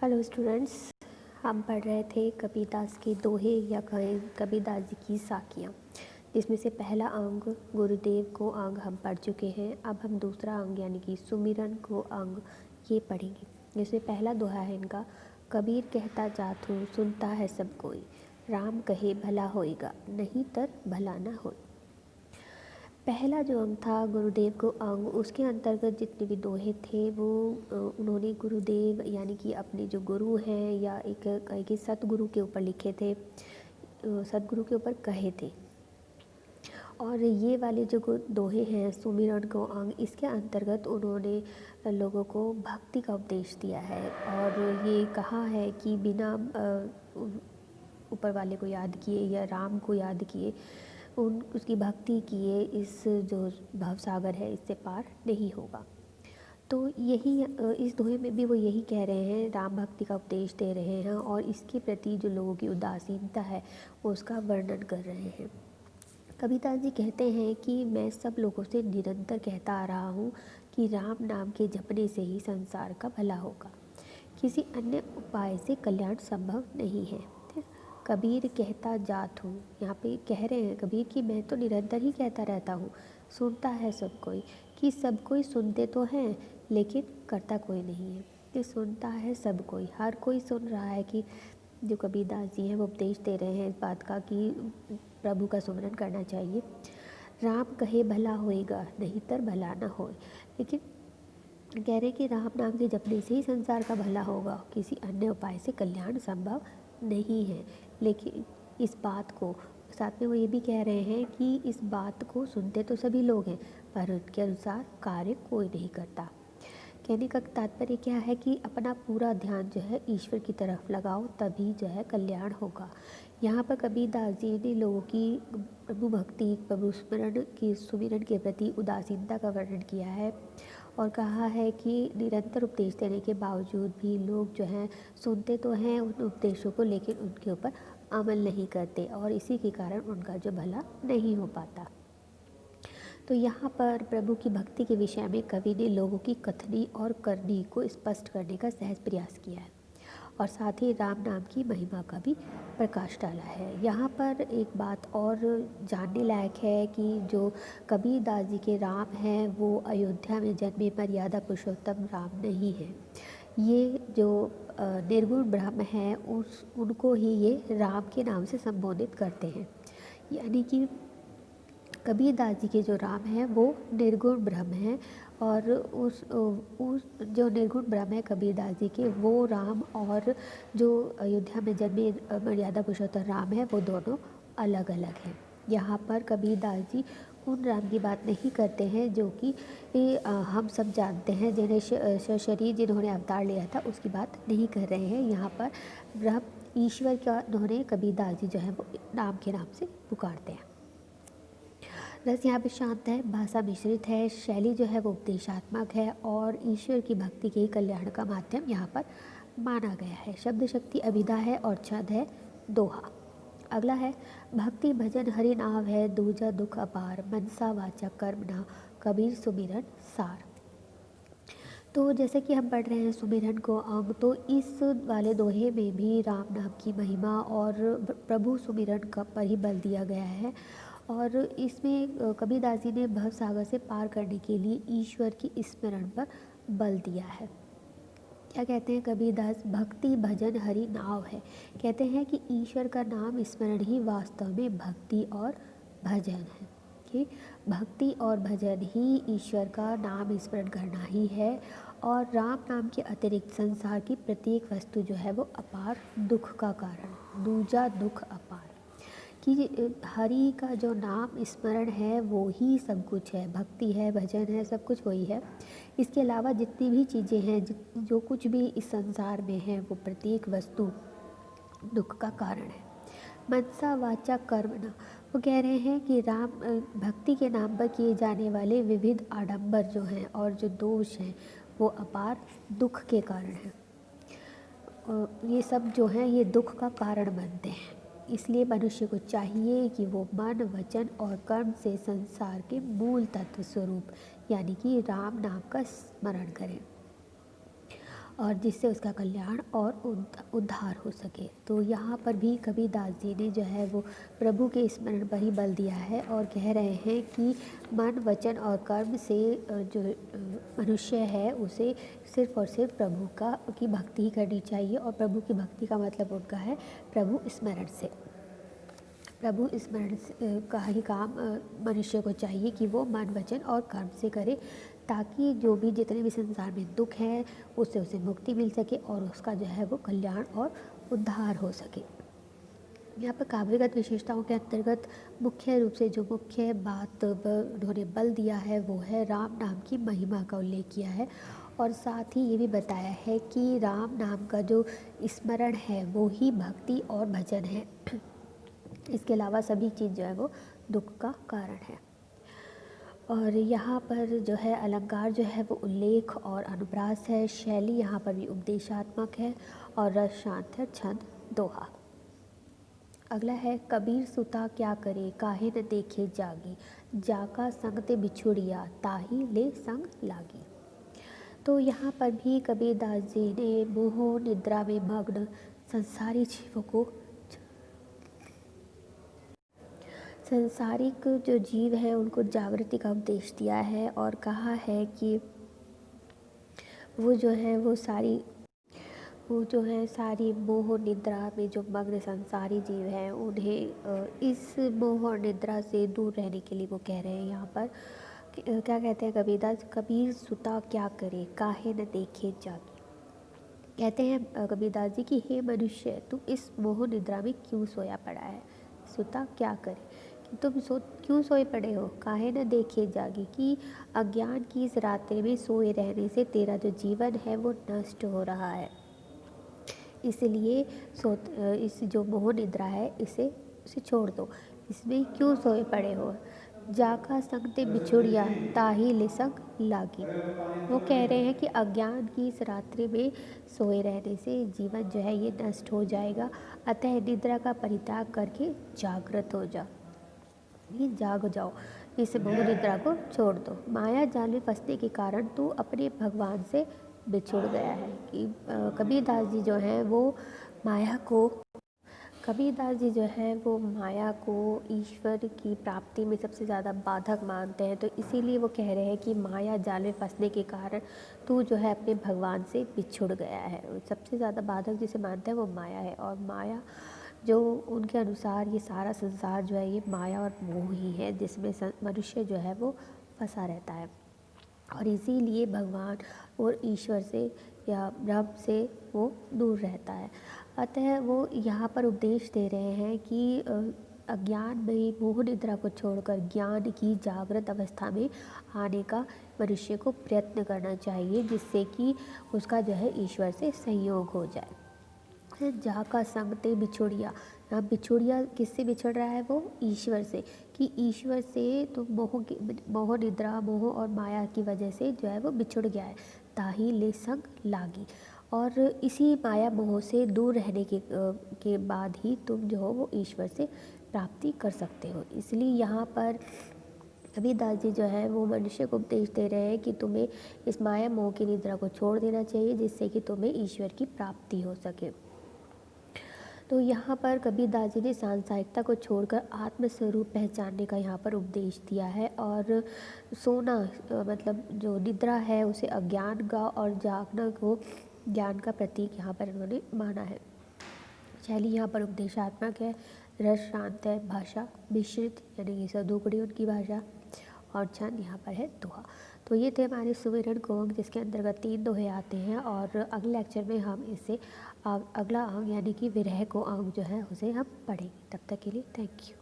Hello students, हम पढ़ रहे थे कबीरदास के दोहे या कहें कबीरदास जी की साखियाँ, जिसमें से पहला अंग गुरुदेव को अंग हम पढ़ चुके हैं। अब हम दूसरा अंग यानी कि सुमिरन को अंग ये पढ़ेंगे। जिसमें पहला दोहा है इनका, कबीर कहता जात हूँ सुनता है सब कोई, राम कहे भला होएगा नहीं तर भला ना होए। पहला जो अंग था गुरुदेव को अंग, उसके अंतर्गत जितने भी दोहे थे वो उन्होंने गुरुदेव यानी कि अपने जो गुरु हैं या एक कहे कि सतगुरु के ऊपर लिखे थे, सतगुरु के ऊपर कहे थे। और ये वाले जो दोहे हैं सुमिरन को अंग, इसके अंतर्गत उन्होंने लोगों को भक्ति का उपदेश दिया है और ये कहा है कि बिना ऊपर वाले को याद किए या राम को याद किए उसकी भक्ति किए इस जो भवसागर है इससे पार नहीं होगा। तो यही इस दोहे में भी वो यही कह रहे हैं, राम भक्ति का उपदेश दे रहे हैं और इसके प्रति जो लोगों की उदासीनता है वो उसका वर्णन कर रहे हैं। कबीरदास जी कहते हैं कि मैं सब लोगों से निरंतर कहता आ रहा हूँ कि राम नाम के जपने से ही संसार का भला होगा, किसी अन्य उपाय से कल्याण संभव नहीं है। कबीर कहता जात हूँ, यहाँ पे कह रहे हैं कबीर कि मैं तो निरंतर ही कहता रहता हूँ, सुनता है सब कोई, कि सब कोई सुनते तो हैं लेकिन करता कोई नहीं है। कि सुनता है सब कोई, हर कोई सुन रहा है कि जो कबीरदास जी हैं वो उपदेश दे रहे हैं इस बात का कि प्रभु का सुमिरन करना चाहिए। राम कहे भला होएगा नहीं तर भला ना होए, लेकिन कह रहे कि राम नाम के जपने से ही संसार का भला होगा, किसी अन्य उपाय से कल्याण संभव नहीं है। लेकिन इस बात को साथ में वो ये भी कह रहे हैं कि इस बात को सुनते तो सभी लोग हैं पर उनके अनुसार कार्य कोई नहीं करता। कहने का तात्पर्य क्या है कि अपना पूरा ध्यान जो है ईश्वर की तरफ लगाओ, तभी जो है कल्याण होगा। यहाँ पर कबीरदास जी ने लोगों की प्रभु भक्ति प्रभु सुमिरन के प्रति उदासीनता का वर्णन किया है और कहा है कि निरंतर उपदेश देने के बावजूद भी लोग जो हैं सुनते तो हैं उन उपदेशों को, लेकिन उनके ऊपर अमल नहीं करते और इसी के कारण उनका जो भला नहीं हो पाता। तो यहाँ पर प्रभु की भक्ति के विषय में कवि ने लोगों की कथनी और करनी को स्पष्ट करने का सहज प्रयास किया है और साथ ही राम नाम की महिमा का भी प्रकाश डाला है। यहाँ पर एक बात और जानने लायक है कि जो कबीरदास जी के राम हैं वो अयोध्या में जन्मे मर्यादा पुरुषोत्तम राम नहीं है। ये जो निर्गुण ब्रह्म हैं उनको ही ये राम के नाम से संबोधित करते हैं। यानी कि कबीरदास जी के जो राम हैं वो निर्गुण ब्रह्म हैं और उस जो निर्गुण ब्रह्म है कबीरदास जी के, वो राम और जो अयोध्या में जन्मे मर्यादा पुरुषोत्तम राम है वो दोनों अलग अलग हैं। यहाँ पर कबीरदास जी उन राम की बात नहीं करते हैं जो कि हम सब जानते हैं, जिन्हें शरीर जिन्होंने अवतार लिया था उसकी बात नहीं कर रहे हैं। यहाँ पर ब्रह्म ईश्वर का उन्होंने कबीरदास जी जो है वो नाम के नाम से पुकारते हैं। रस यहाँ पे शांत है, भाषा मिश्रित है, शैली जो है वो उपदेशात्मक है और ईश्वर की भक्ति के कल्याण का माध्यम यहाँ पर माना गया है। शब्द शक्ति अभिधा है और छंद है दोहा। अगला है, भक्ति भजन हरि नाम है, दूजा दुख अपार, मनसा वाचा कर्म ना, कबीर सुमिरन सार। तो जैसे कि हम पढ़ रहे हैं सुमिरन को अंग, तो इस वाले दोहे में भी राम नाम की महिमा और प्रभु सुमिरन का पर ही बल दिया गया है और इसमें कबीरदास जी ने भवसागर से पार करने के लिए ईश्वर की स्मरण पर बल दिया है। क्या कहते हैं कबीरदास, भक्ति भजन हरि नाव है। कहते हैं कि ईश्वर का नाम स्मरण ही वास्तव में भक्ति और भजन है, कि भक्ति और भजन ही ईश्वर का नाम स्मरण करना ही है। और राम नाम के अतिरिक्त संसार की प्रत्येक वस्तु जो है वो अपार दुख का कारण, दूजा दुख अपार, कि हरि का जो नाम स्मरण है वो ही सब कुछ है, भक्ति है भजन है सब कुछ वही है। इसके अलावा जितनी भी चीज़ें हैं जो कुछ भी इस संसार में है वो प्रत्येक वस्तु दुख का कारण है। मनसा वाचा कर्म ना, वो कह रहे हैं कि राम भक्ति के नाम पर किए जाने वाले विविध आडंबर जो हैं और जो दोष हैं वो अपार दुख के कारण हैं। ये सब जो हैं ये दुख का कारण बनते हैं। इसलिए मनुष्य को चाहिए कि वो मन वचन और कर्म से संसार के मूल तत्व स्वरूप यानी कि राम नाम का स्मरण करें। और जिससे उसका कल्याण और उद्धार हो सके। तो यहाँ पर भी कबीरदास जी ने जो है वो प्रभु के स्मरण पर ही बल दिया है और कह रहे हैं कि मन वचन और कर्म से जो मनुष्य है उसे सिर्फ और सिर्फ प्रभु की भक्ति ही करनी चाहिए। और प्रभु की भक्ति का मतलब उनका है प्रभु स्मरण से। प्रभु स्मरण का ही काम मनुष्य को चाहिए कि वो मन वचन और कर्म से करे, ताकि जो भी जितने भी संसार में दुख है उससे उसे मुक्ति मिल सके और उसका जो है वो कल्याण और उद्धार हो सके। यहाँ पर काव्यगत विशेषताओं के अंतर्गत मुख्य रूप से जो मुख्य बात उन्होंने बल दिया है वो है राम नाम की महिमा का उल्लेख किया है और साथ ही ये भी बताया है कि राम नाम का जो स्मरण है वो ही भक्ति और भजन है। इसके अलावा सभी चीज़ जो है वो दुख का कारण है। और यहाँ पर जो है अलंकार जो है वो उल्लेख और अनुप्रास है। शैली यहाँ पर भी उपदेशात्मक है और रस शांत है, छंद दोहा। अगला है कबीर सुता क्या करे काहे न देखे जागी, जाका संग ते बिछुड़िया ताही ले संग लागी। तो यहाँ पर भी कबीरदास जी ने मोह निद्रा में मग्न संसारी जीवों को संसारिक जो जीव हैं उनको जागृति का उपदेश दिया है और कहा है कि वो जो है सारी मोह निद्रा में जो मग्न संसारी जीव हैं उन्हें इस मोह और निद्रा से दूर रहने के लिए वो कह रहे हैं। यहाँ पर क्या कहते हैं कबीरदास, कबीर सुता क्या करे काहे न देखे जागी। कहते हैं कबीरदास जी कि हे मनुष्य, तुम इस मोह निद्रा में क्यों सोया पड़ा है। सुता क्या करे, तुम क्यों सोए पड़े हो, काहे न देखे जागी, कि अज्ञान की इस रात्रि में सोए रहने से तेरा जो जीवन है वो नष्ट हो रहा है। इसलिए इस जो मोह निद्रा है इसे छोड़ दो, इसमें क्यों सोए पड़े हो। जाका संग ते बिछुड़िया ताही ले संग लागी। वो कह रहे हैं कि अज्ञान की इस रात्रि में सोए रहने से जीवन जो है ये नष्ट हो जाएगा, अतः निद्रा का परित्याग करके जागृत हो जा, ये जाग जाओ, इस मोह निद्रा को छोड़ दो। माया जाल में फंसने के कारण तू अपने भगवान से बिछुड़ गया है। कि कबीरदास जी जो हैं वो माया को ईश्वर की प्राप्ति में सबसे ज़्यादा बाधक मानते हैं। तो इसीलिए वो कह रहे हैं कि माया जाल में फंसने के कारण तू जो है अपने भगवान से बिछुड़ गया है। सबसे ज़्यादा बाधक जिसे मानते हैं वो माया है और माया जो उनके अनुसार ये सारा संसार जो है ये माया और मोह ही है, जिसमें मनुष्य जो है वो फंसा रहता है और इसीलिए भगवान और ईश्वर से या ब्रह्म से वो दूर रहता है। अतः वो यहाँ पर उपदेश दे रहे हैं कि अज्ञान में मोह निद्रा को छोड़कर ज्ञान की जागृत अवस्था में आने का मनुष्य को प्रयत्न करना चाहिए, जिससे कि उसका जो है ईश्वर से संयोग हो जाए। जाका संग ते बिछुड़िया, यहाँ बिछुड़िया किससे बिछड़ रहा है, वो ईश्वर से, कि ईश्वर से तो मोह निद्रा मोह और माया की वजह से जो है वो बिछुड़ गया है। ताही ले संग लागी, और इसी माया मोह से दूर रहने के बाद ही तुम जो हो वो ईश्वर से प्राप्ति कर सकते हो। इसलिए यहाँ पर कबीरदास जी जो है वो मनुष्य को उपदेश दे रहे हैं कि तुम्हें इस माया मोह की निद्रा को छोड़ देना चाहिए, जिससे कि तुम्हें ईश्वर की प्राप्ति हो सके। तो यहाँ पर कबीरदास जी ने सांसारिकता को छोड़कर आत्मस्वरूप पहचानने का यहाँ पर उपदेश दिया है। और सोना मतलब जो निद्रा है उसे अज्ञान का और जागना को ज्ञान का प्रतीक यहाँ पर इन्होंने माना है। शैली यहाँ पर उपदेशात्मक है, रस शांत है, भाषा मिश्रित यानी कि सदुगुणी उनकी भाषा, और छंद यहाँ पर है दोहा। तो ये थे हमारे सुमिरन को अंग, जिसके अंतर्गत 3 दोहे आते हैं और अगले लेक्चर में हम इससे अगला अंग यानी कि विरह को अंग जो है उसे हम पढ़ेंगे। तब तक के लिए थैंक यू।